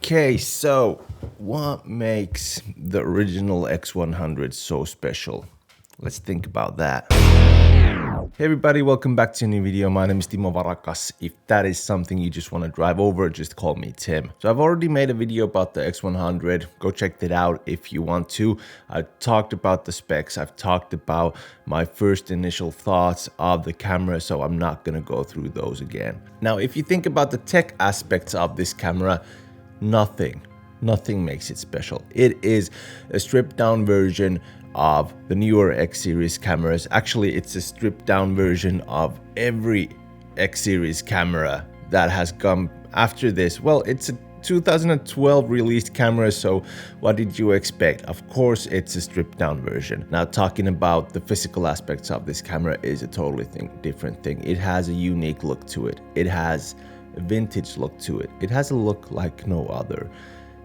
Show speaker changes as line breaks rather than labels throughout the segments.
Okay, so what makes the original X100 so special? Let's think about that. Hey everybody, welcome back to a new video. My name is Timo Varakas. If that is something you just want to drive over, just call me Tim. So I've already made a video about the X100. Go check that out if you want to. I've talked about the specs. I've talked about my first initial thoughts of the camera, so I'm not going to go through those again. Now, if you think about the tech aspects of this camera, nothing makes it special. It is a stripped down version of the newer X series cameras. Actually, it's a stripped down version of every X series camera that has come after this. Well, it's a 2012 released camera, so what did you expect? Of course, it's a stripped down version. Now, talking about the physical aspects of this camera is a totally different thing. It has a unique look to it. It has a vintage look to it. It has a look like no other.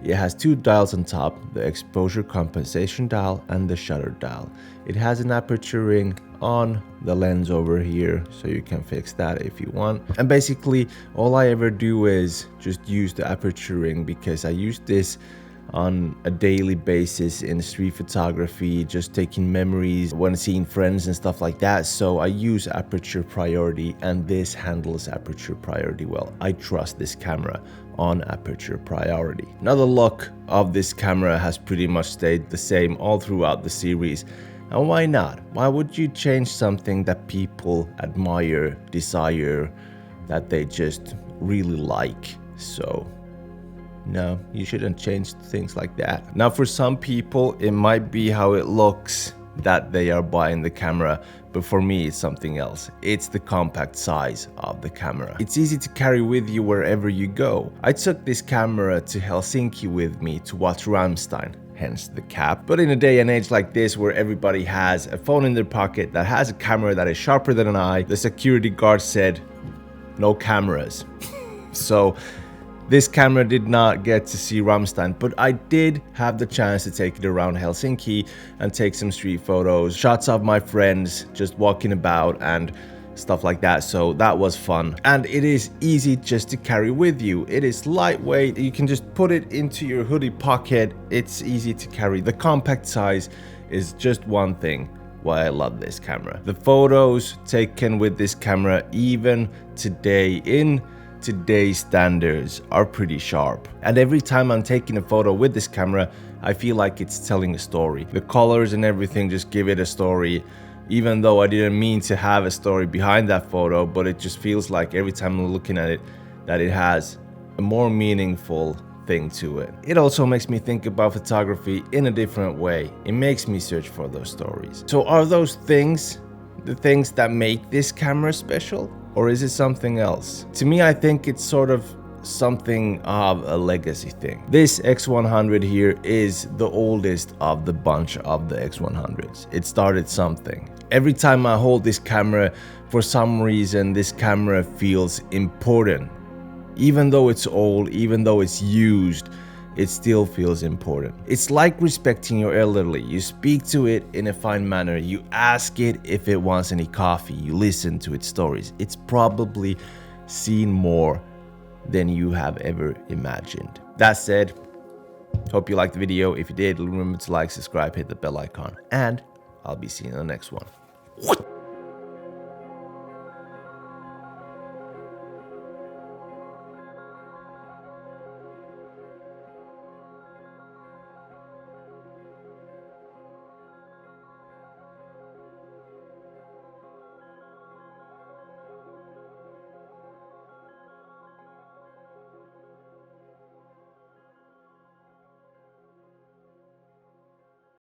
It has two dials on top, the exposure compensation dial and the shutter dial. It has an aperture ring on the lens over here, so you can fix that if you want. And basically, all I ever do is just use the aperture ring because I use this on a daily basis in street photography, just taking memories when seeing friends and stuff like that. So I use aperture priority, and this handles aperture priority well. I trust this camera on aperture priority. Now, the look of this camera has pretty much stayed the same all throughout the series. And why not? Why would you change something that people admire, desire, that they just really like? So no, you shouldn't change things like that. Now, for some people, it might be how it looks that they are buying the camera, but for me, it's something else. It's the compact size of the camera. It's easy to carry with you wherever you go. I took this camera to Helsinki with me to watch Rammstein, hence the cap. But in a day and age like this, where everybody has a phone in their pocket that has a camera that is sharper than an eye, the security guard said, no cameras. So this camera did not get to see Rammstein, but I did have the chance to take it around Helsinki and take some street photos, shots of my friends just walking about and stuff like that. So that was fun. And it is easy just to carry with you. It is lightweight. You can just put it into your hoodie pocket. It's easy to carry. The compact size is just one thing why I love this camera. The photos taken with this camera, even today in today's standards, are pretty sharp. And every time I'm taking a photo with this camera, I feel like it's telling a story. The colors and everything just give it a story, even though I didn't mean to have a story behind that photo, but it just feels like every time I'm looking at it, that it has a more meaningful thing to it. It also makes me think about photography in a different way. It makes me search for those stories. So are those things the things that make this camera special? Or is it something else? To me, I think it's sort of something of a legacy thing. This X100 here is the oldest of the bunch of the X100s. It started something. Every time I hold this camera, for some reason, this camera feels important. Even though it's old, even though it's used, it still feels important. It's like respecting your elderly. You speak to it in a fine manner. You ask it if it wants any coffee. You listen to its stories. It's probably seen more than you have ever imagined. That said, hope you liked the video. If you did, remember to like, subscribe, hit the bell icon, and I'll be seeing you in the next one.